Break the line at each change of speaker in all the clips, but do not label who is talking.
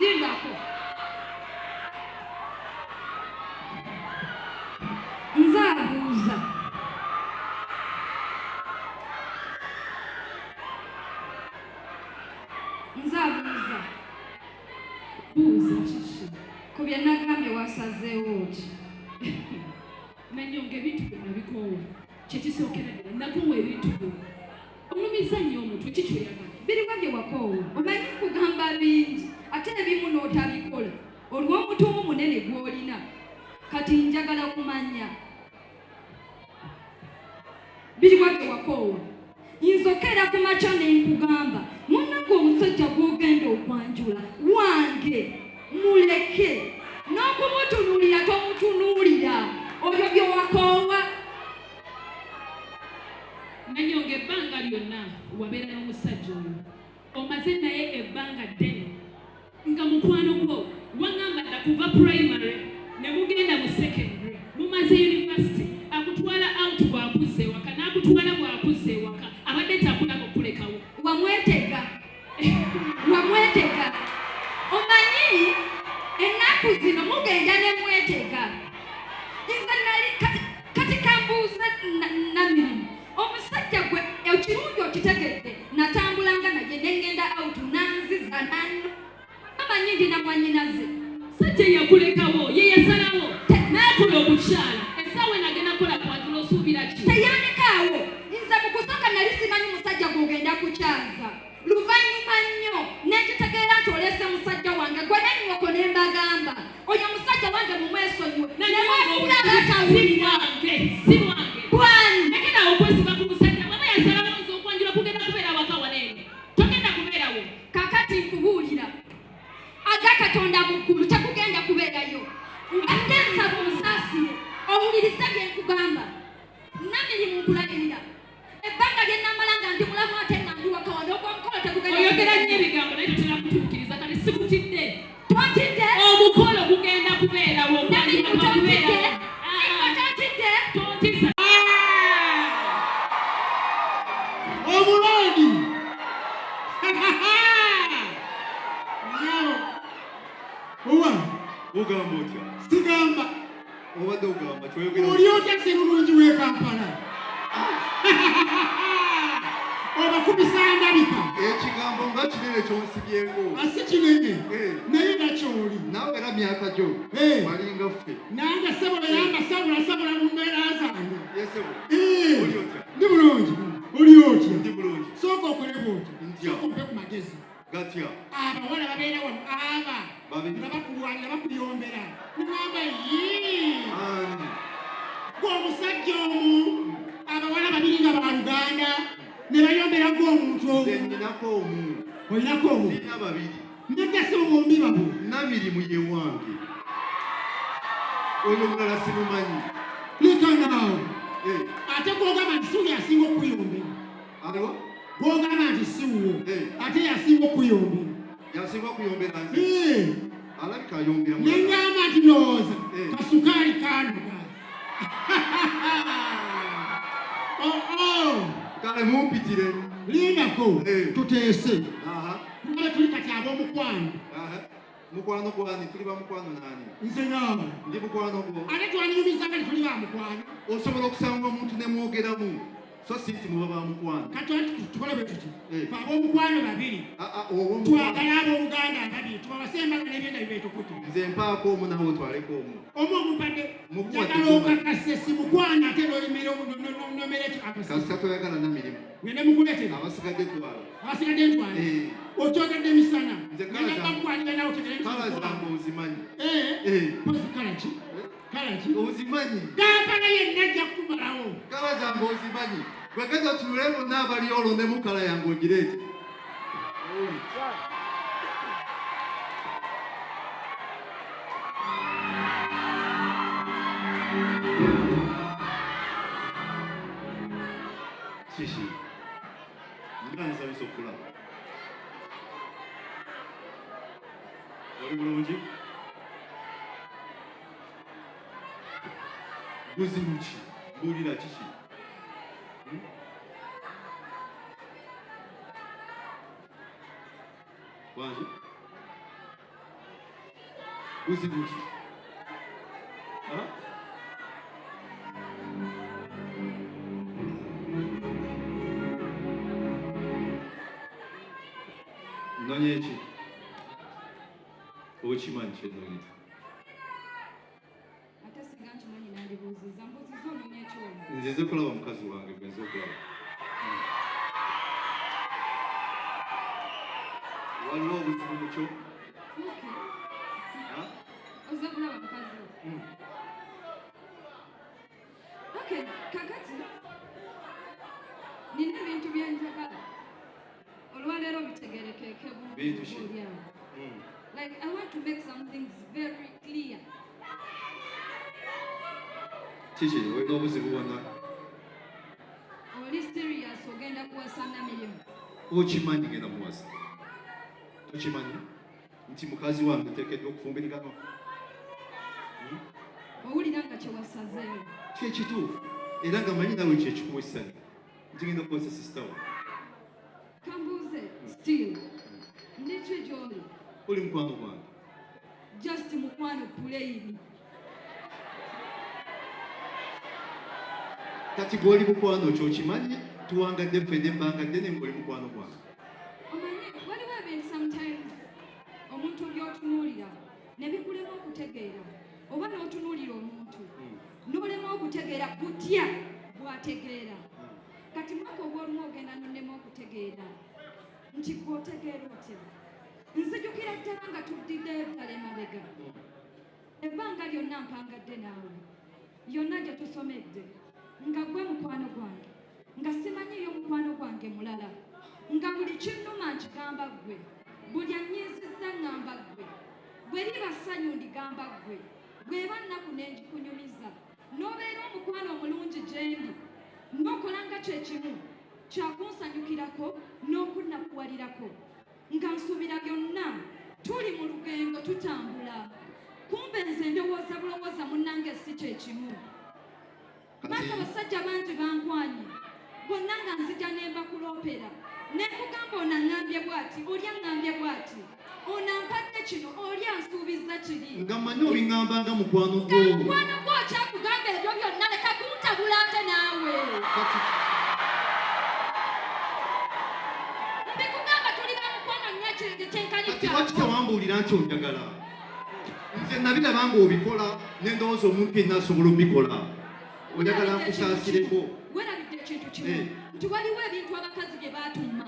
lindako. Nzabuuza. Buuza kiki? Ku bye nagambye wasazeewo ki?
Nanyonga ebintu byonna bikoowa. Kyekisookera ddala nakoowa ebintu byo. Olumiza nnyo omutwe kikyoyagala.
Biriwa bye wakoowa? Omanyi kugamba bingi ate ebimu n'otabikola olw'omutwe omunene gw'olina. Kati njagala kumanya. Biriwa bye wakoowa? Nzokera ku makya ne nkugamba munnange omusajja gw'ogenda okwanjula wange muleke n'okumutunuulira tomutunuulira olwo bye wakoowa.
Nanyonga ebbanga lyonna wabeera n'omusajja oyo omaze naye ebbanga ddene nga mukwano gwo wangamba dda kuva primary ne mugenda mu secondary mumaze university akutwala out bw'akuzza ewaka n'akutwala bw'akuzza ewaka abadde takulaba okulekawo.
Wamwetega omanyi ennaku zino mugenda ne mwetega. Nze nali kati kambuuza namirimu omusajja gwe ekirungi okitegedde natambulanga naye nengenda out nanziza nanno amanyi ndina mwanyinaze.
Sajja yakulekawo ye yasalawo n'akola okukyala essaawa enagenda kola kwatula osuubira ki?
Teyanikaawo nze mu kusooka nali simanyi musajja gw'ogenda kukyaza. Luvannyuma nnyo nekitegeera nti oleese musajja wange gwe nenywoko ne mbagamba oyo musajja wange mumwesonyiwe nemwefula bakawulira
si wange
bwani
nekerawo okwesiba ku musajja bwaba yasalawo nze okwanjula kugenda kubeera waka waneene togenda kubeerawo.
Kakati nkubuulira aga Katonda mu ggulu tekugenda kubeerayo. Ate nsaba onsaasire owulirize bye nkugamba. Namirimu nkulabirira ebbanga lye namala nga ndi mulamu ate nga ndi waka wano ogw'omukolo tegugenda.
Oyogera nnyo ebigambo naye totera kutuukiriza kale sikutidde.
Tontidde?
Omukolo gugenda kubeerawo.
Namirimu tontidde? Tontidde?
Tontiza.
Omulongi owa
ogamba otya?
sigamba
Obadde ogamba kyoyogera
oli otya sserulungi w'e Kampala obakubisa ndabika
ekigambo nga kinene kyonsibyeko
asi kinene naye nakyoli
naawe era myaka gyo
Eh.
walinga ffe
nange ssebo eyamba sabula mu mbeera zange.
yesebo oli otya?
Ndi bulungi oli otya?
ndi bulungi
Sooka okole bwoti
Ntya.
sooka ompe ku magezi
gatya
abawala babeera wano aba
Babiri.
nga bakulwanira bakuyombera nigamba
ani
gwe omusajja omu abawala babiri nga baluganda ne bayombera gw'omuntu
nze
omu
nninako omu
olinako omu
sirina babiri
neddasi omumbi babo
namirimu ye wange oyo omulala simumanyi
leka naawe
Eh,
ate gwogamba nti siwo yasinga okuyombera
aliwa
gwogamba nti siwo
Eh.
ate yasinga okuyombera
yasinga okuyombera nze alabika ayombera mulala.
neŋŋamba nti ndowooza
Eh.
kasukaali kanduga
kale mumpitire
lindako
Eh.
tuteese
aha
ngabe tuli kati ab'omukwano
aha mukwano gwani tuli bamukwano nani
nze naawe
ndi mukwano gwo
ate twanyumizanga ne tuli bamukwano
osobola okusanga omuntu ne mwogeramu so si nti muba bamukwano
kati tukole bwe tuti
Eh.
fe ab'omukwano babiri
owomukwano
twagala ab'oluganda ababiri tubawasembaga n'ebyenda bibeetukutu
nze mpaako omu nawe otwaleko omu
omu omumpadde
Mukuwa
jagala
tuguma.
okakase si mukwano ate n'oyimira nomere akasi
kasita toyagala namirimu
ngende mukuletera
abasigadde twala
abasigadde ntwala
Eh.
okyogedde emisana
Nze kala
ngenda
zange.
bakwanira nawe tegere
kala zange ozimanyi
kalaki kalaki
ozimanyi
Kampala yenna ajja kumalawo
kala zange ozimanyi bwegeza tunule bonna abali olondemu kala yange ogireete kiki nga nsanyusa okulaba oli bulungi buzibu ki mbuulira kiki wangi buzibu ki? Nonya ki? Okimanyi kyenonya?
Ate singa nkimanyi nandibuuziza mbuuziza onoonya ekyolo.
Nzize kulaba mukazi wange gwenza okulaba. Waliwo obuzibu mu kyo?
Ozze kulaba mukazi wo? Okay, kakati nina ebintu byenjagala olwaleero bitegerekeke bulyawo. Like, I want to make some things very clear.
Kiki olina obuzibu bwonna?
Oli serious ogenda kuwasa Namirimu?
Okimanyi genda muwasa? Okimanyi nti mukazi wange teekeddwa okufumbiriganwa?
Owulira nga kyewasazeewo?
Kyekituufu era nga manyi nawe kyekikuwa essanyu nti genda kuwasa sisitawo.
Kambuuze still ndiki gy'oli?
Oli mukwano gwange.
Just mukwano puleiri.
Kati bw'oli mukwano kyo okimanyi tuwangadde ffenna ebbanga ddene ng'oli mukwano gwange.
Omanyi waliwo ebintu sometimes omuntu by'otunuulira ne bikulema okutegeera oba n'otunuulira omuntu n'olema okutegeera kutya bw'ategeera. Kati mwaka ogw'olumu ogenda n'onnema okutegeera nti gw'otegeera otya. Nzijukira ddala nga tuddiddeyo ddala emabega. Ebbanga lyonna mpangadde naawe yonna gye tusomedde nga gwe mukwano gwange nga simanyiyo mukwano gwange mulala nga buli kinnuma nkigamba ggwe buli annyiizizza ŋŋamba ggwe bwe liba ssanyu ndigamba ggwe bw'eba nnaku ne ngikunyumiza n'obeera omukwano omulungi gye ndi n'okola nga kye kimu kyakunsanyukirako n'okunnakuwalirako nga nsuubira byonna tuli mu lugendo tutambula kumbe nze ndowooza bulowooza munnange si kye kimu. Maaka abasajja bangi bankwanye bonna nga nzija ne mbakuloopera ne nkugamba ono aŋŋambye bw'ati oli aŋŋambye bw'ati ono ampadde kino oli ansuubizza kiri.
Nga mmanyi obiŋŋamba nga mukwano gwo.
Nga mukwano gwo kyakugamba ebyo byonna leka kuntabula ate naawe. Mbikugamba tuli ba mukwano nnyo kyenkanyi
kati lwaki tewambuulira nti onjagala? Nze nabiraba ng'obikola ne ndowooza omuntu yenna asobola obikola. Oyagala nkusaasireko.
Werabidde ekintu kimu nti waliwo ebintu abakazi bye baatuma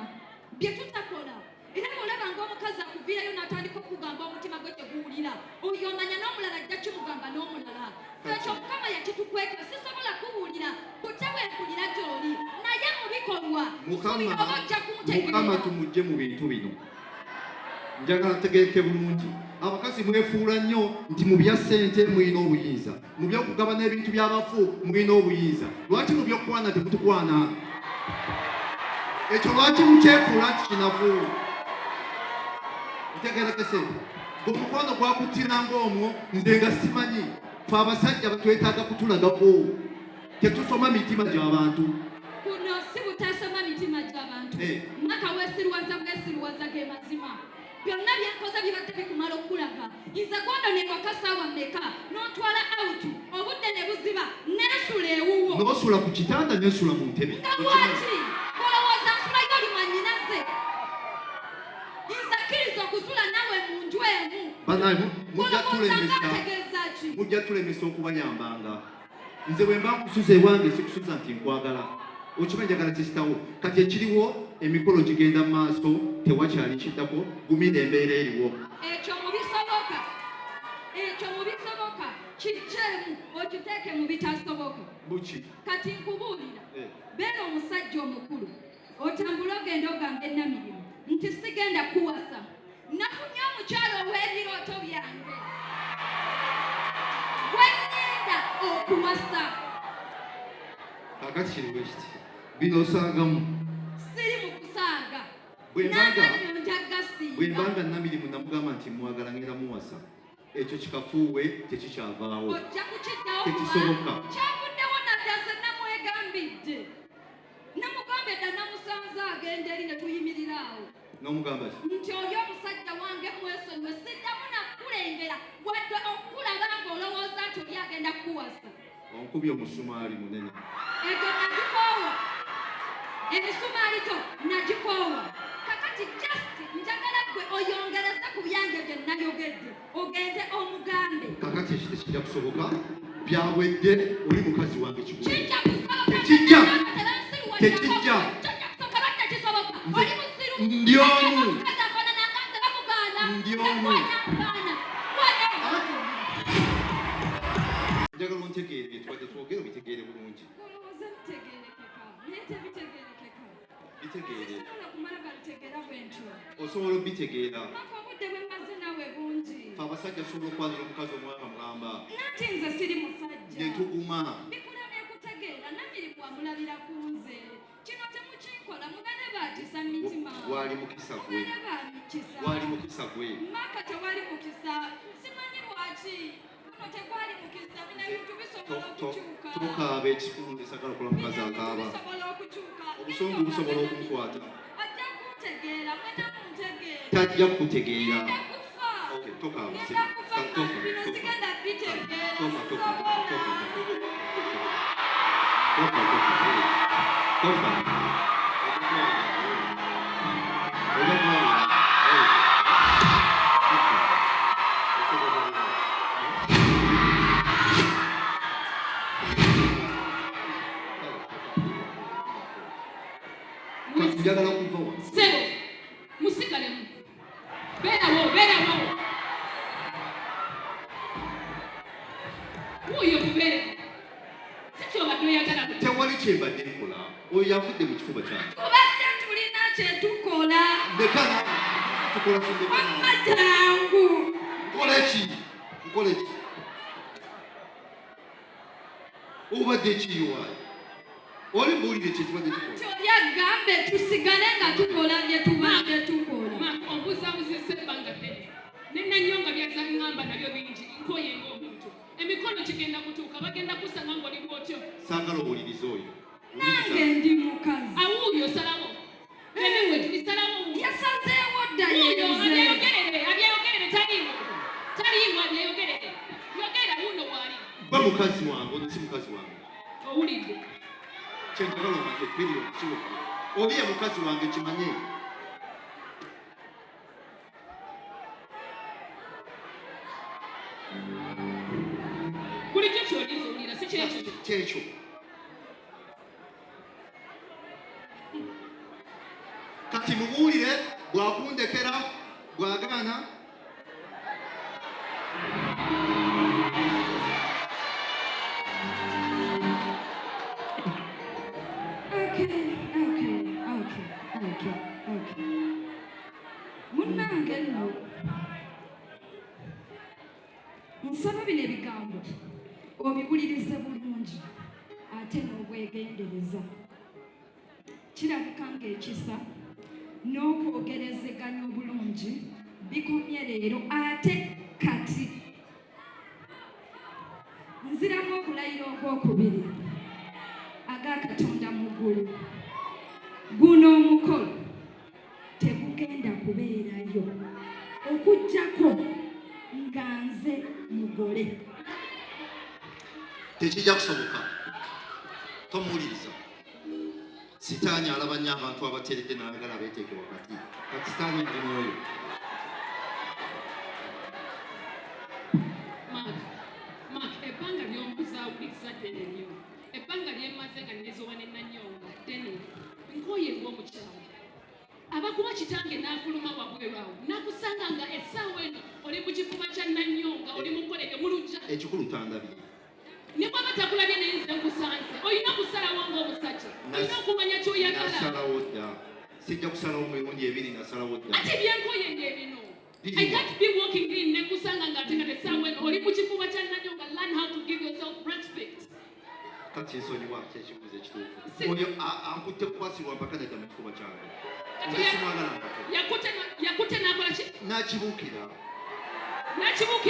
bye tutakola era bw'olaba ng'omukazi akuviirayo n'atandika okugamba omutima gwe teguwulira oyo omanya n'omulala ajja kimugamba n'omulala. Ekyo Mukama yakitukweka sisobola kuwulira kutewempulira gy'oli naye mu bikolwa nsubira oba ojja kuntegeera.
Mukama tumugye mu bintu bino. Njagala ntegeereke bulungi. Abakazi mwefuula nnyo nti mu bya ssente mulina obuyinza, mu by'okugabana ebintu by'abafu mulina obuyinza. Lwaki mu by'okukwana temutukwana? Ekyo lwaki mukyefuula nti kinafu? Ntegeerekese omukwano gwakuttira ng'omwo nze nga simanyi. Ffe abasajja batwetaaga kutulagako. Tetusoma mitima gy'abantu.
Kuno si butasoma mitima gy'abantu. Mwaka bwesiriwaza ge mazima. Byonna byenkoze bibadde bikumala okulaga. Nze gw'ononera akasaawa mmeka n'ontwala out obudde ne buziba neesula ewuwo.
N'osula ku kitanda neesula mu ntebe.
Nga lwaki? Olowooza nsula yo oli mwannyinaze? Nze kkiriza okusula nawe mu nju emu.
Banaye
Olowooza ki?
mujja tulemesa okubayambanga. Nze bwe mba nkusuza ewange sikusuza nti nkwagala. Okimanyi njagala kisitawo. Kati ekiriwo emikolo gigenda mu maaso tewakyali kiddako gumira embeera eriwo.
Ekyo mu bisoboka kijjeemu okiteeke mu bitasoboka.
Buki?
Kati nkubuulira beera omusajja omukulu otambule ogenda ogamba Namirimu nti sigenda kuwasa nafunye omukyalo ow'ebirooto byange gwe ngenda okuwasa.
Kakati kiri bwe kiti bino osangamu.
Siri mu kusaaga
Bwe
njagasiiga.
mbanga Namirimu namugamba nti mwagala ngenda muwasa ekyo kikafuuwe tekikyavaawo.
Ojja kukiddawo
Tekisoboka.
kyavuddewo nadda nze namwegambidde namugamba edda namusanze agenda eri ne tuyimirira awo
N'omugamba ki?
nti oli omusajja wange mwesonyiwe siddamu nakulengera wadde
Okubye omusumaali munene.
Ego nagikoowa. Emisumaali gyo nagikoowa. Kakati just njagala gwe oyongereza ku byange bye nayogedde. Ogende omugambe.
Kakati ekyo tekijja kusoboka. Byawedde oli mukazi wange kigulu.
Kijja kusoboka.
Tekijja.
Tekijja.
Ndi omu. Ndi omu. Njagala ontegeere bye tubadde twogera obitegeere bulungi. Bitegeere. Osobola obitegeera. Fe abasajja tusobola okwanira omukazi omwaka mulamba. Ne tuguma. Wali mukisa gwe. Wali mukisa gwe. Tokaabe ekifunde sagala okola mukazi akaaba. Obusongu busobola okumukwata. Tajja kukutegeera. Okay, tokaaba. Njagala okuva wa.
Sebo, musigalemu. Beerawo. Wuuyo bubeere. Si kyobadde oyagala.
Tewali kyembadde nkola. Oyo yavudde mu kifuba kyange.
Tubadde tulina kye tukola.
Ndekana. Tukola kintu.
Wamma jangu.
Nkole ki? Obadde ekiyiwaayo. Oli mbuulire kye tubadde tukola.
Yagambe tusigale nga tukola bye tubadde tukola.
Obuzaabuzisa ebbanga ddene. Ne Nanyonga byazaŋŋamba nabyo bingi. Nkoye ng'omuntu. Emikono kigenda kutuuka bagenda kusanga ng'oli bw'otyo.
Saagala owulirize oyo.
Nange ndi mukazi.
Awuuyo salawo. Anyway, tulisalawo.
Yasazeewo dda
Wuuyo abyeyogerere taliiwo. Abyeyogerere. Yogera wuuno waali.
Ba mukazi wange, oli si mukazi wange.
Owulidde.
Kyenjagala omanye bilioni kiwuka. Oli ye mukazi wange kimanye.
Bulijjo ky'oliza owulira si kyekyo.
Kyekyo. Kati mubuulire bw'akundekera bw'agaana.
Okay. Munnange nno. Nsaba bino ebigambo obiwulirize bulungi ate n'obwegendereza. Kirabika ng'ekisa n'okwogerezeganya obulungi bikomye leero ate kati nziramu okulayira ogwokubiri aga Katonda mu ggulu. Guno omukolo tegugenda kubeerayo okuggyako nga nze mugole.
Tekijja kusoboka. Tomuwuliriza. Sitaani alaba nnyo abantu abateredde n'ayagala abeeteeke wakati. Kati sitaani ali mwoyo.
Mark, ebbanga ly'omuzaawuliza ddene nnyo. Ebbanga ly'emaze nga nezoba ne Nanyonga ddene. Nkoye ng'omukyala. Abakuba kitange n'afuluma wabweru awo. Nakusanga nga essaawa eno oli mu kifuba kya Nanyonga oli mu kkolege mu luggya.
Ekikulu tandabye.
Ne bw'aba takulabye naye nze nkusanze. Olina okusalawo ng'omusajja. Olina okumanya ky'oyagala.
Nasalawo dda. Sijja kusalawo emirundi ebiri nasalawo dda.
Ate byenkoye ng'ebino. I can't be walking in ne kusanga ng'atekate essaawa eno oli mu kifuba kya Nanyonga. Learn how to give yourself respect.
Kati nsonyiwa kyekikuze ekituufu. Oyo ankutte kukwasibwa mpaka nedda mu kifuba kyange.
Yakutte n'akola ki? N'kibuukira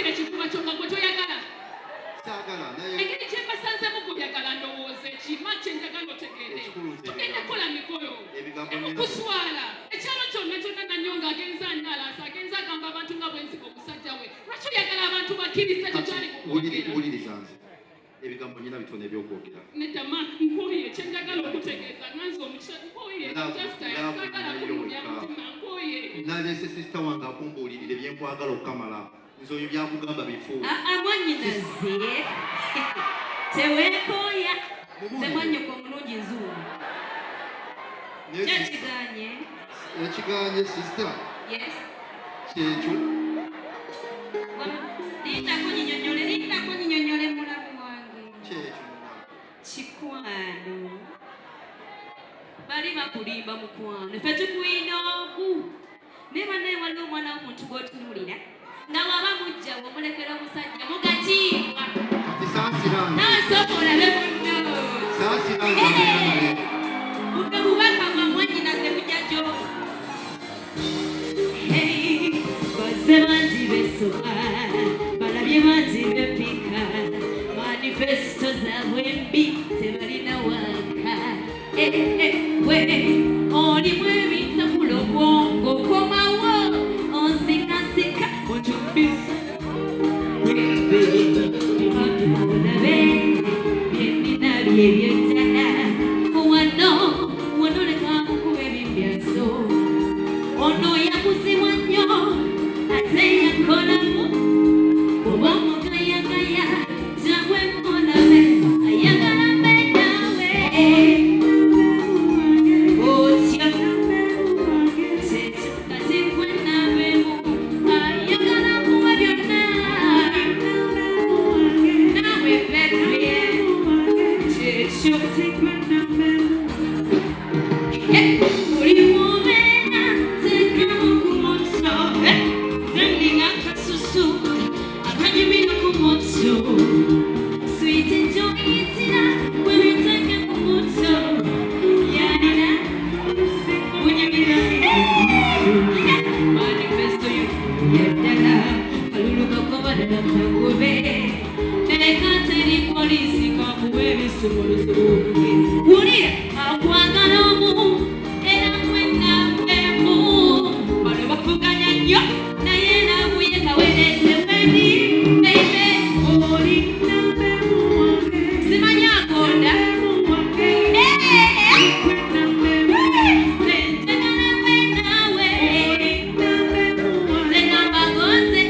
ekifuba kyo nga gwe toyagala.
Saagala naye.
Engeri gye mbasanzemu kuyagala ndowooza ekima kye njagala otegeere. Tugenda kukola mikolo. Kuswala. Ekyalo kyonna Nanyonga agenza anaalasa agenza agamba abantu nga bwenziga omusajja we. Lwaki oyagala abantu bakkiriza kye kyali kukwogera?
Wuliriza nze. ebigambo nyina bitono ebyokwogera.
Nedda Mark nkooye kyenjagala okutegeeza nganze omukisa nkooye just ayagala kumulya mutima nkooye.
Naleese sisita wange akumbuulirire byenkwagala okukamala nze oyo byakugamba bifu.
Mwanyinaze teweekooya nze mwannyoko omulungi nzuulu. Kyekiganye?
Ekiganye sisita?
Yes.
Kyekyo?
Lindako nyinyonnyole mulamu wange.
Kyekyo?
Kikwano. Bali bakulimba mukwano. Ffe tukuyina ogu. Ne banne waliwo omwana w'omuntu gw'otunuulira nga waba mujja omulekera omusajja mugatiibwa.
Kati saasiranga.
Nawe sooka olabe munno.
Saasiranga.
Bwe bubaka bwa mwannyinaze bujja gyo. Baze bangi besoka, balabye bangi bepika, manifesto zaabwe mbi tebalina waka. We olimu ebintabula obwongo komawo onsikasika otumbisa. Olabe byennina byebyotana wano leka nkuba ebimbyaso. Ono yakuzibwa nnyo ate yakolamu oba omugayagaya jabwe nkolabe ayagala mbe nawe otyo kazikwe nabemu ayagala kuwa byonna nawe bebye kyekyo buli mubena tekamu ku moto zendinga kasusu akanyumira ku moto switi joyitira webiteke ku moto yanira unyumira manifesto yeddala kaluluka kobadala kagobe nekateri polisi kakuba ebisumuluzo obuge wulira akwagala omu era mwenabemu bano bavuganya nnyo naye naabuye kaweereze weni bebe olinabemu simanyi agonda zenjagala mbe naawe zengamba gonze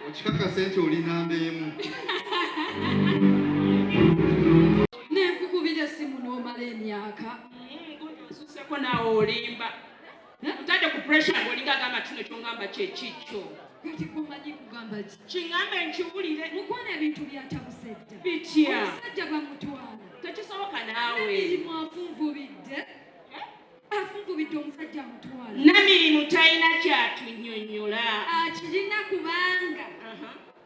okikakasa nti oli namba emu.
Nenkukubira essimu n'omala emyaka.
Nsuseko naawe olimba. Ntadde ku pressure ng'olinga agamba kino ky'ongamba kyekikyo.
Kati kumanyi kugamba ki?
Kingambe nkiwulire.
Mukwano ebintu byatabuse dda.
Bitya?
Omusajja bamutwala.
Tekisoboka naawe.
Emirimu afunvubidde. tumukubidde omusajja amutwala.
Namirimu talina kyatunyonnyola.
Akirina kubanga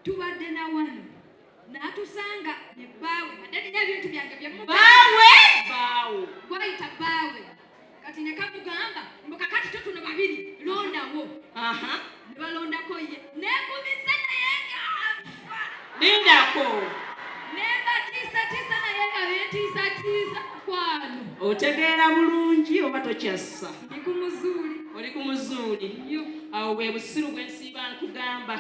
tubadde na wano n'atusanga ne bbaawe badde nina ebintu byange
Baawe
gwayita bbaawe kati ne kamugamba mbu kakati tutuno babiri londawo. Ne balondako ye neekubiza naye ng'afa.
Lindako.
Nebatiisatiisa naye nga beetiisatiisa mukwano.
Otegeera bulungi oba tokyassa?
Ndi ku muzuuli.
Oli ku muzuuli?
Yo.
Awo bwe busiru bwe nsiiba nkugamba.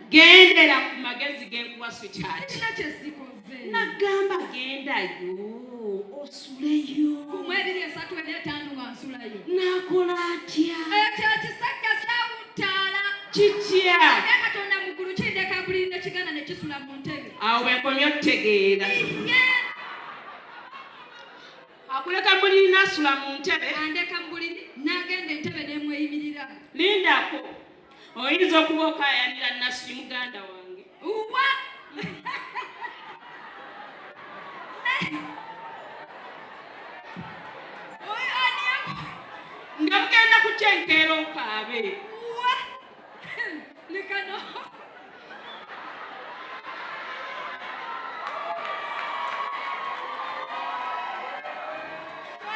Gendera ku magezi genkuwa sweetheart.
Kina kye sikoze.
Nagamba gendayo osuleyo.
Ku 2-3-5 nga nsulayo.
Nakola atya?
Ekyo kisajja kyawutaala.
Kitya?
Naye Katonda muggulu kindeka bulinde kigana ne kisula mu ntebe.
Awo bwe nkomye otutegeera. Akuleka buliri n'asula mu ntebe.
Andeka mu buliri n'agenda entebe n'emweyimirira.
Lindako. Oyinza okuba okaayanira Nassi muganda wange.
Uwa!
Nga mugenda kukyenkeera okaabe.
Uwa! Lekano.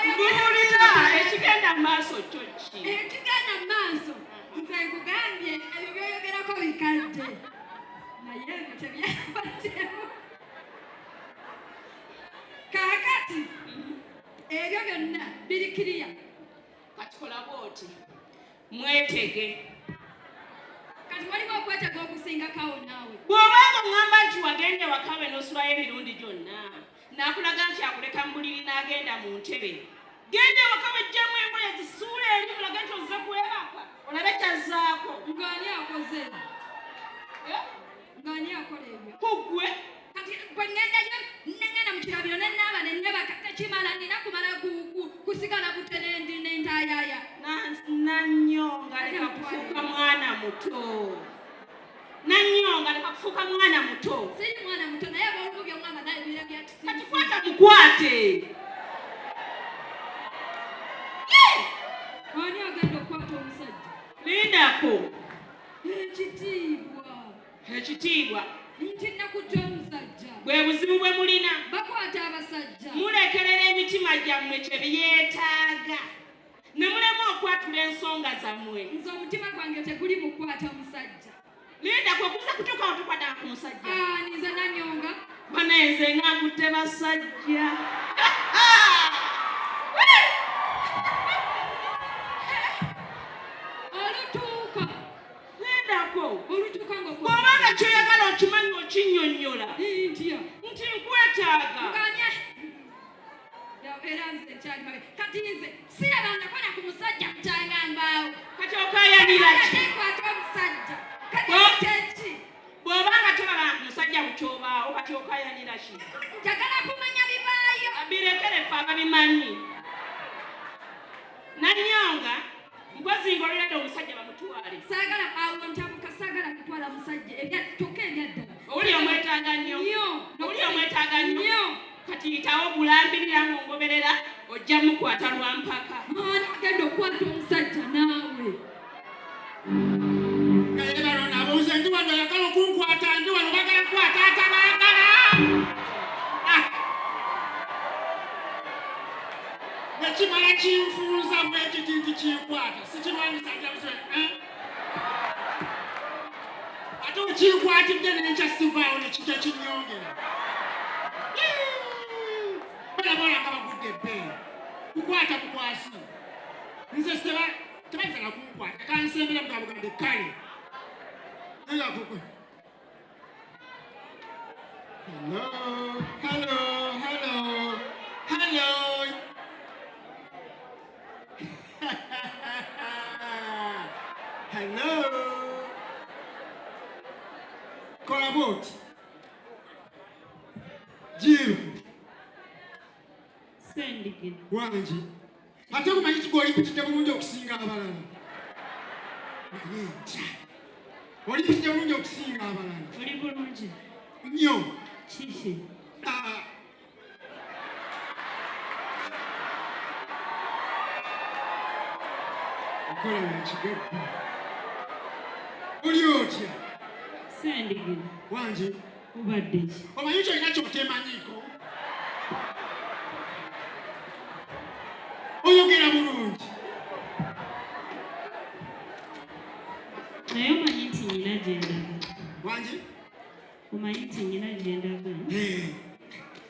Mbuulira ekigenda mu maaso kyo ki?
Ekigenda mu maaso nze nkugambye ebyo byoyogerako bikadde naye ebyo tebyabaddemu. Kaakati ebyo byonna birikiriya.
Kati kola bw'oti mwetege.
Kati waliwo okwetega okusingakawo naawe.
Bw'obanga oŋŋamba nti wagenda ewakawe n'osulayo emirundi gyonna naakulaga nti akuleka mu buliri n'agenda mu ntebe. Genda ewaka wejjamu engoye zisuula eri olaga nti ozze kwebaka olabe kyazzaako.
Ng'ani akoze? Ng'ani akola ebyo?
Kuggwe.
Kati gwe ŋŋendayo neŋŋenda mu kirabiro ne naaba ne nyebaka tekimala nina kumala kusigala buterendi n'entaayaaya.
Nannyonga leka kufuuka mwana muto. Nannyonga leka kufuuka mwana muto.
Siri mwana muto naye bw'olubye omwama naye bira byatusi.
Kati kwata mukwate.
Ani agenda okukwata omusajja?
Lindako.
Ekitiibwa.
Ekitiibwa.
Nti nakutta omusajja.
Bwe buzibu bwe mulina.
Bakwata abasajja.
Mulekerera emitima gyammwe kye byetaaga. Ne mulema okwatula ensonga zammwe.
Nze omutima gwange teguli mu kukwata omusajja.
Lindako okuza kutuuka otukwata ku musajja.
Nze Nanyonga.
Banenze nga nkutte basajja.
Olutuuka.
Lindako.
Olutuuka nga
bw'obanga kyoyagala okimanyi okinnyonnyola.
ntya.
Nti nkwetaaga.
Nganya. Era nze nkyali mabe. Kati nze sirabangako na ku musajja kutanga mbaawo.
Kati okaayanira ki?
Tekwata omusajja. Kati ki?
Bw'obanga tolabanga ku musajja bukyobaawo kati okaayanira ki?
Njagala kumanya bibaayo.
Birekere ffe ababimanyi. Nanyonga mpozi ng'olulede omusajja bamutwale.
Saagala awo ntabuka saagala kutwala musajja ebyattoka ebyaddala.
Owuli omwetaaga nnyo. Owuli omwetaaga nnyo. Kati yitawo bulambirira ng'ongoberera ojja mukwata lwa mpaka.
Ani agenda okukwata omusajja naawe?
Naye bano nabuuze ndi wano oyagala okunkwata ndi wano bagala kukwata atabaagala. Nekimala kinfunza bwekiti nti kinkwata sikirwanyisa jabuze. Ate okinkwatidde nenkyasivaawo nekijja kinnyongera. Balabola nga bagudde ebbeeyi. Kukwata kukwasi. Nze tebayinza kunkwata kansembera bwa bugambe kale. Naye akukwe. Hello. Kola bwoti. Jiru.
Sendigina.
Wangi. Ate kumanyi kigoli kutidde bulungi okusinga abalala. Naye ntya. Oli kutidde bulungi okusinga abalala.
Oli bulungi.
Nnyo.
Kiki?
Kola ekigego. Oli otya?
Sendigina.
Wangi.
Obadde ki?
Omanyi kyolina kyotemanyiiko? Oyogera bulungi.
Naye omanyi nti nnyina gye ndaga.
Wangi?
Omanyi nti nnyina gye ndaga.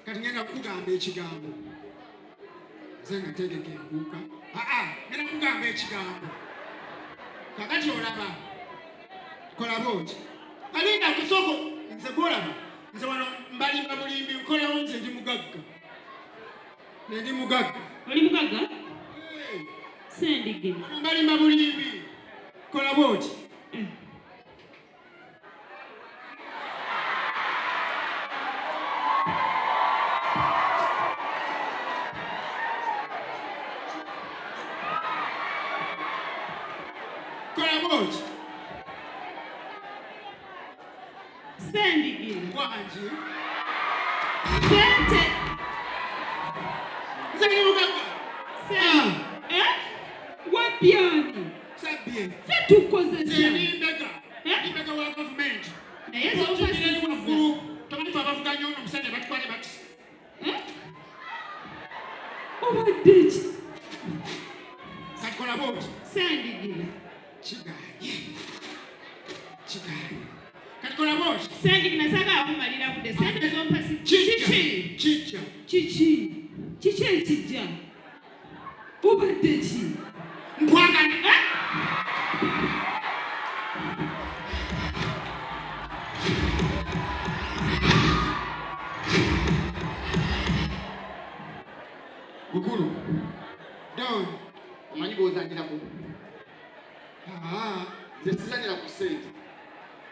Kati ngenda kukugamba ekigambo. Nze nga ntegeka enkuuka. Ngenda kukugamba ekigambo. Kakati olaba. Kola bwoti. Alinda kusoko. Nze gwolaba. Nze wano mbalimba bulimbi nkolawo nze ndi mugagga. Ndi mugagga.
Oli mugagga? Sendigina.
Mbalimba bulimbi. Kola bwoti. Kola bwoti.
Sendigina.
Wangi.
Sente.
Nze ndi mugagga.
Wabyani.
Sabbye.
Ffe tukozesa.
Ndimbega wa gavumenti.
Naye z'obasiza.
Tomanyi fe abavuganya ono omusajja batwale bakisi.
Obadde ki?
Kati kola bwoti.
Sendigina.
Kigaanye. Kati kola bwoti.
Sendigina saagala kumalira budde. Sente z'ompasi.
Kijja.
Kiki ekijja? Obadde ki?
Nkwagala.
Mukulu.
Don.
Omanyi bw'ozanyirako. Nze sizanyira ku ssente.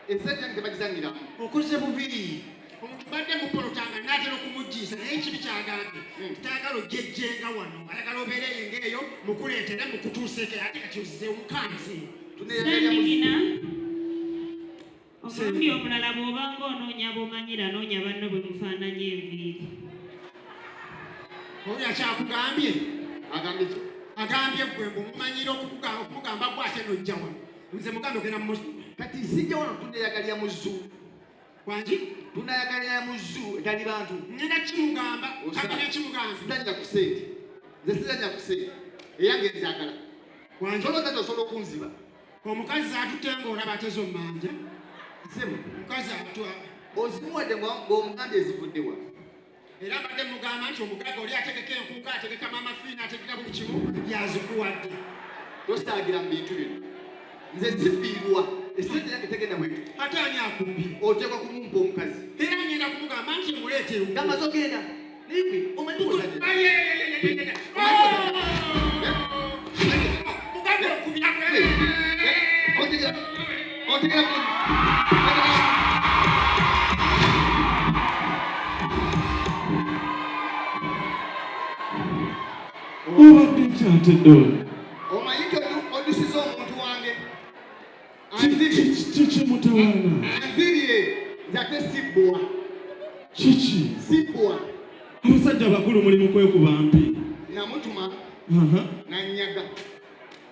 Essente yange tebagizanyiramu.
Okoze bubiri. Omuntu badde mupolotanga n'atera okumuggiisa naye ekibi kyagambye. Tayagala ojjejjenga wano. Ayagala obeereyo ng'eyo mukuleetere mukutuuseeko ate kati ozze omukanze.
Sendigina. Omulundi omulala bw'obanga onoonya bw'omanyira noonya banno bwe mufaananya enviiri.
Oli akyakugambye?
Agambye ki?
Agambye gwe mumanyira okugamba gwe ate n'ojja wano. Nze mugambe ogenda mu
kati sijja wano tuneeyagalira mu zzu.
Wangi?
Tuneeyagalira mu zzu etali bantu.
Ngenda kimugamba, kagina kimugamba.
Sizanyira ku ssente. Nze sizanyira ku ssente. Eyange nzagala.
Wangi?
Soloza nti osobola okunziba.
Omukazi atute ng'olaba atezo mmanja.
Nsebo.
Omukazi atwa.
Ozimuwadde ng'omugambye ezivuddewa.
Era mbadde mugamba nti omugagga oli ategeka enkuuka, ategeka mama fiina, ategeka buli kimu yazikuwadde.
Tositaagira mu bintu bino. Nze sifiirwa. Essente yange tegenda bwetu.
Ate ani akubbi?
Oteekwa kumumpa omukazi.
Era ngenda kumugamba nti muleeteewo.
Ngamaze ogenda. Naye omanyi bw'ozanyira.
Mugagga okubira kwe.
Otegera.
Obadde kyatedde ono.
Omanyi odusiza omuntu wange.
Kiki mutawaana?
Anzirye nze ate sibbwa.
Kiki?
Sibbwa.
Abasajja bakulu muli mu kwekuba mpi.
Namutuma. Nanyaga.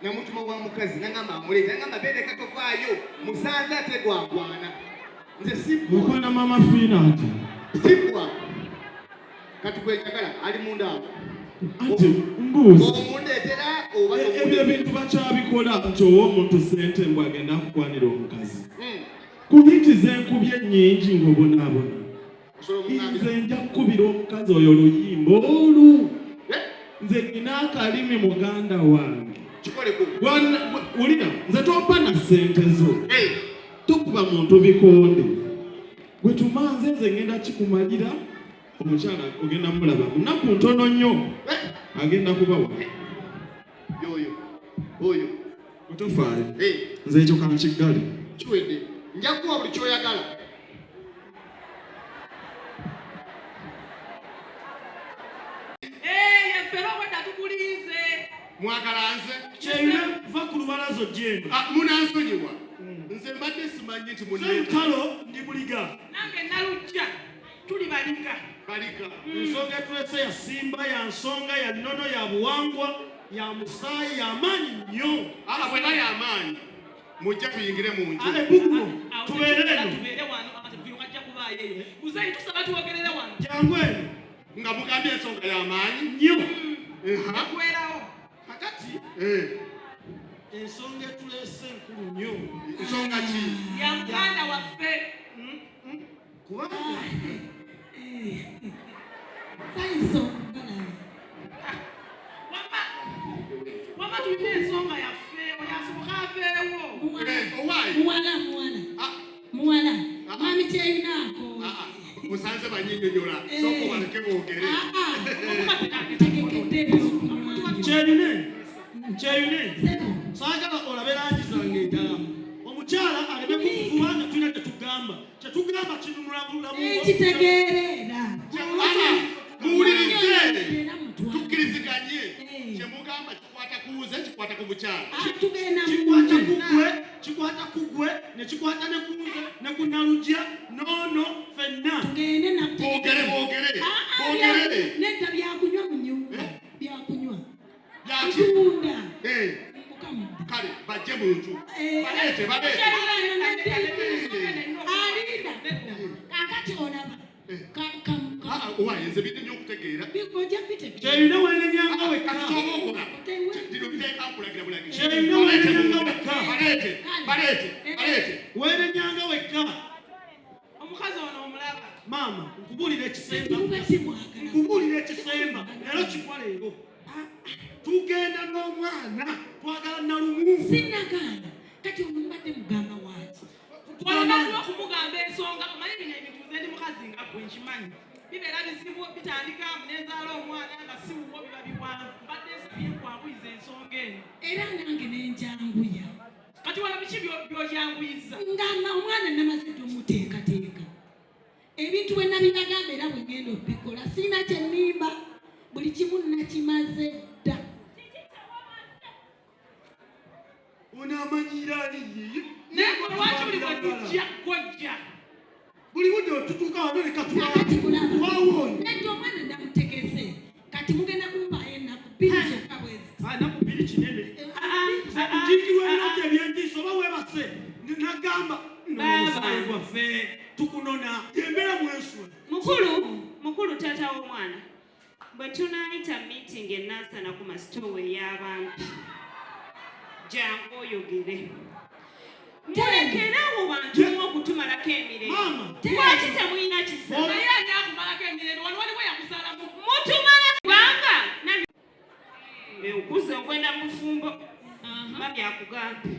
Namutuma wa mukazi nangamba amuleeta. Nangamba beereka tovaayo. Musanze ate gwagwana. Nze sibbwa.
Okwana mama fiina ati.
Sibbwa. Kati gwenjagala ali munda awo.
Ati mbuuzi.
Omundeetera oba
Ebyo ebintu bakyabikola nti ow'omuntu ssente mbw agenda akukwanira omukazi. Kuyitiza enkubye ennyingi ng'obonaabona. Nze nja kukubira omukazi oyo oluyimba olu. Nze nina akalimi muganda wange. Wulira, nze tompa na ssente zo. Tokuba muntu bikonde. Gwe tumanze nze ngenda kikumalira. Omukyala ogenda mulaba munaku ntono nnyo agenda kubawa.
Oyo.
Otofaayo. Nze ekyo kankiggale.
Kiwedde. Nja kuwa buli kyoyagala.
Yaffe obadde tukulize.
Mwagala nze?
Kyeyina va ku lubalazo gyeno.
Munansonyiwa. Nze mbadde simanyi nti
Kalo ndi buliga.
Nange nalujja. Tuli baliga.
balika.
Ensonga etulese ya simba ya nsonga ya nnono ya buwangwa
ya musaayi y'amaanyi nnyo.
Bweba y'amaanyi mujja tuyingire mu nju.
Ale bugumo tubeere eno.
Muzeeyi tusaba twogerere wano.
Jangu eno.
Nga mugambye ensonga y'amaanyi
nnyo.
Nakwerawo.
Kakati ensonga etuleese enkulu nnyo.
Ensonga ki?
Ya muganda waffe.
Kubanga
wama tulina ensonga yaffe oyasoboka aveewo.
Muwala mami kyeyinaako
Musanze banyinyonyola soko baleke boogere.
Kyeyune saagala olabe langi zange endala. Omukyala aleme kukuvuba nga tulina kyetugamba kinunula bulamu.
ekitegeerera
Muwulirize tukkiriziganye kyemugamba kikwata ku wuze kikwata ku bukyala.
Kikwata ku gwe ne kikwata ne ku nze ne ku Nalugya noono ffenna.
Boogere.
nedda byakunywa mu nyumba byakunywa
Yaki?
tunda
Kale bajje mu nju. Baleete.
alinda kakati olaba
Owayenze bidde nnyo okutegeera.
bigojja bitegeera
Kyeyune weenenyanga wekka.
Dino biteeka nkulagira bulagi.
Kyeyune weenenyanga wekka.
Baleete.
Weenenyanga wekka.
Omukazi ono omulaba.
Maama nkubuulira ekisemba.
timugasimuagala
Leero kikwa leero. Tugenda n'omwana twagala nalumu.
sinagaana kati omumbadde muganga waaki
Olina okumugamba ensonga omanyi bino ebintu nze ndi mukazi nga gwe nkimanyi. Bibeera bizibu bitandika nezaala omwana nga si wuwo biba biwanvu. Mbadde nsabye nkwanguyiza ensonga eno.
era nange nenjanguya
Kati wala biki by'okyanguyiza?
ngamba omwana namaze tumuteekateeka ebintu bwe nabinagamba era bwe ngenda okubikola sirina kye nnimba buli kimu nakimaze dda.
Onaamanyira aliye.
Naye lwaki buli bwe tujja gojja?
Buli budde otutuuka wano leka
Nakati mulaba
twawoonye.
nedda omwana namutegese kati mugenda kumpaayo ennaku bbiri zokka bwezi.
Naku bbiri kinene. Jiki weerako ebyentiisa oba weebase nagamba n'omusaayi gwaffe tukunona embeera mwensula.
Mukulu taata w'omwana bwe tunaayita meeting ennansana ku masitoowa ey'abantu jangu oyogere. Mulekere abo bantu okutumalako emirembe. Lwaki temulina kisa?
Naye ani akumalako emirembe? Wano waliwo yakuzaalamu.
Mutumala kubanga okuza ogwenda mufumbo mami akugamba.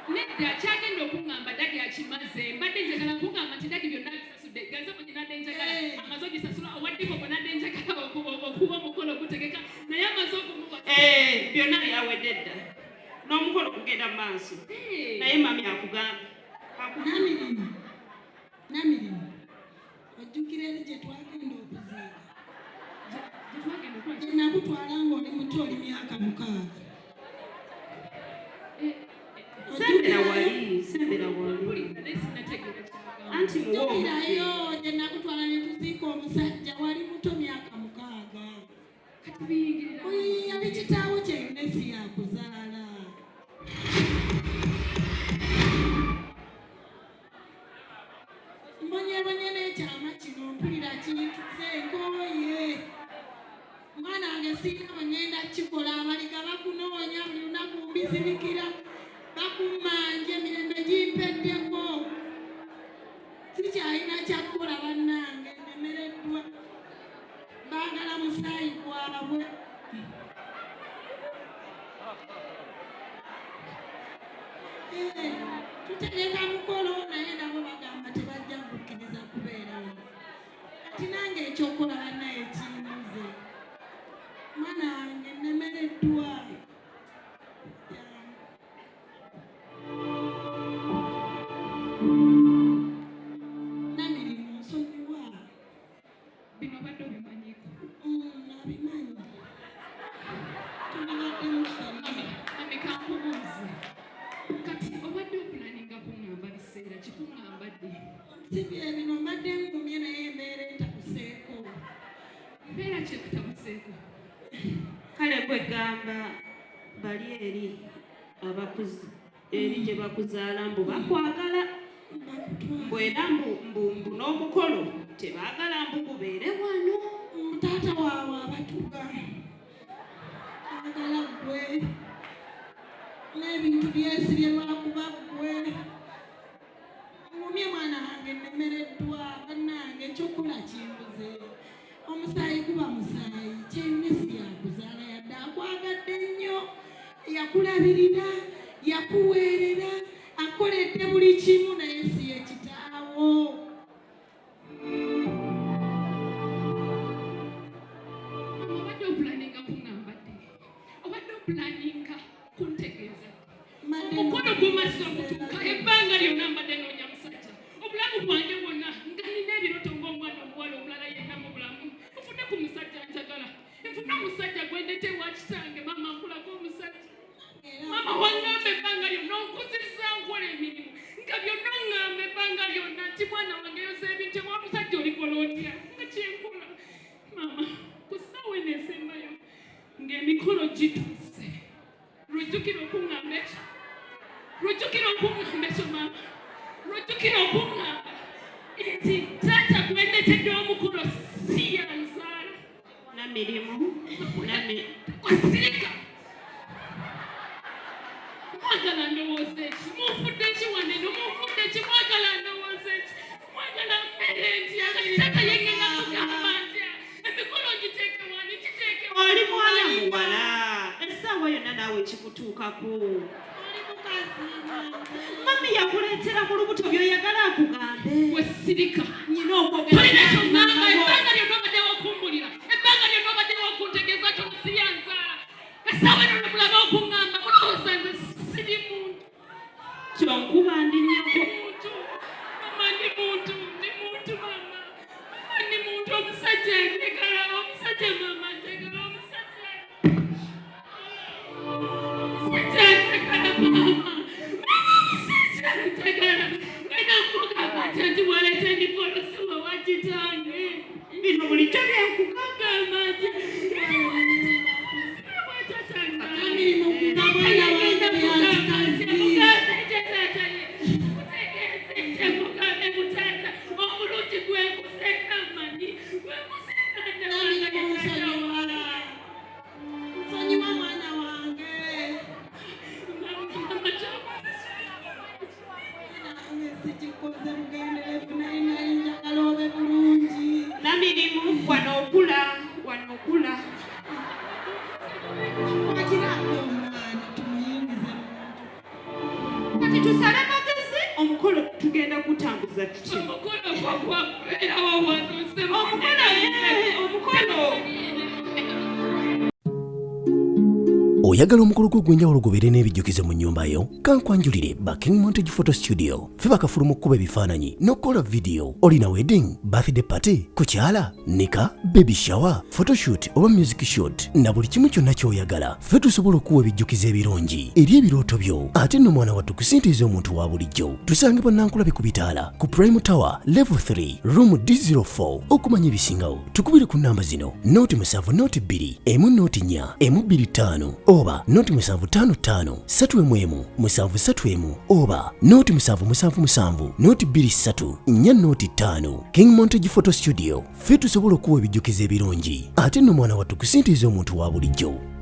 Nedda kyagenda okuŋŋamba dadi akimaze. Mbadde njagala kugamba nti dadi byonna bisasudde. Ganza mwenye nadde njagala amaze ogisasula owaddeko bwe nadde njagala okuba omukolo ogutegeka naye amaze okumuba.
Byonna byawedde dda. N'omukolo kugenda mu maaso. Naye mami akugamba.
Namirimu ojjukira eri gye twagenda okuziika gye nakutwala ng'oli muto oli myaka 6.
Sembera wali. Anti
jukirayo gye nakutwala ne tuziika omusajja wali muto myaka 6. Yali kitaawo kyeyune si yakuzaala. Mbonyebonye n'ekyama kino mpulira kintuze nkooye. Mwana wange sirina bwe ngenda kikola abaliga bakunoonya buli lunaku mbizibikira bakummanja emirembe gimpeddeko. Sikyalina kyakukola bannange nnemereddwa. Baagala musaayi gwabwe. Tutegeka mukolo naye nabo bagamba tebajja kukkiriza kubeerawo. Kati nange ekyokola bannaye kinduze. Mwana wange nnemereddwa. Namirimu nsonyiwa.
Bino badde obimanyiko.
Nabimanyi. Tunabadde musoma.
Mami kankubuuze. Kati obadde okulaninga kuŋŋamba biseera kikuŋŋamba ddi?
Si bye bino mbadde ngumye naye embeera etakuseeko.
Mbeera kyekutabuseeko.
Kale gwe bwe gamba bali eri abakuzi eri gye bakuzaala mbu bakwagala mbwera mbu n'omukolo tebaagala mbu gubeere wano.
Taata waabwe abatuga agala ggwe n'ebintu byesibye lwakuba ggwe. Ngumye mwana wange nnemereddwa bannange ekyokola kimbuze. Omusaayi guba musaayi kyeyune si yakuzaala yadde akwagadde nnyo yakulabirira yakuweerera akoledde buli kimu naye si ye kitaawo.
Obadde opulaninga kuŋŋambadde obadde opulaninga kuntegeeza omukono gumaze okutuuka ebbanga lyonna mbadde noonya musajja obulamu bwange bwonna nga nina ebiroto ng'omwana omuwala omulala yenna mu bulamu nfune ku musajja njagala nfune omusajja gwendete wa kitange maama nkulako omusajja maama waŋŋamba ebbanga lyonna onkuzizza nkola emirimu nga byonna oŋŋamba ebbanga lyonna nti mwana wange yoza ebintu ewa musajja olikola otya nga kyenkola maama ku ssaawa eno esembayo ng'emikolo gituuse lwejjukira okuŋŋamba ekyo lwejjukira okuŋŋamba ekyo maama lwejjukira okuŋŋamba nti taata gwendetedde omukolo si yanzaala
namirimu
wasirika mwagala ndowooza eki munfudde eki waneno munfudde eki mwagala ndowooza eki mwagala mmere ntya kati taata yengenda kugamba ntya emikolo ngiteeke wani kiteeke
oli mwana muwala essaawa yonna naawe kikutuukako. Mami yakuleetera mu lubuto by'oyagala akugambe.
wesirika
Nyina okwogera
tolina kyongamba ebbanga lyonna obadde wakumbulira ebbanga lyonna obadde wakuntegeeza kyo si yanzaala essaawa eno nebulaba okuŋŋamba mulowooza nze siri muntu
kyonkuba ndi nnyoko.
muntu mama ndi muntu mama ndi muntu omusajja njagala omusajja mama njagala omusajja njagala mama omusajja njagala era nkugamba nti waleeta emikolo siwa wa kitange
Bino bulijjo byenkugamba
nti
nsonyiwa mwana wange nange sikikoze bugenderevu naye nali njagala obe bulungi.
namirimu wano okula
Wakirako omwana tumuyingize muntu.
kati tusale magezi omukolo tugenda kutambuza tuti
omukolo gwagwakubeerawo wantuuse
omukolo
oyagala omukolo gw'ogwenjawulo gubeere n'ebijjukizo mu nnyumba yo kankwanjulire ba King Montage Photo Studio ffe bakafulu mu kkuba ebifaananyi n'okukola vidiyo olina wedding birthday party kukyala nika baby shower photoshoot oba music shoot na buli kimu kyonna ky'oyagala ffe tusobola okuwa ebijjukizo ebirungi eri ebirooto byo ate nno mwana wattu kusintiiza omuntu wa bulijjo tusange bannankulabe ku bitaala ku Prime Tower level 3 room D04 okumanya ebisingawo tukubire ku nnamba zino noti 7 noti 2 emu noti 4 emu 25 oba noti 755 3 731 oba noti 777 noti 23 4 noti 5 King Montage Photo Studio ffe tusobola okuwa ebijjukizo ebirungi ate nno mwana wattu kusintiiza omuntu wa bulijjo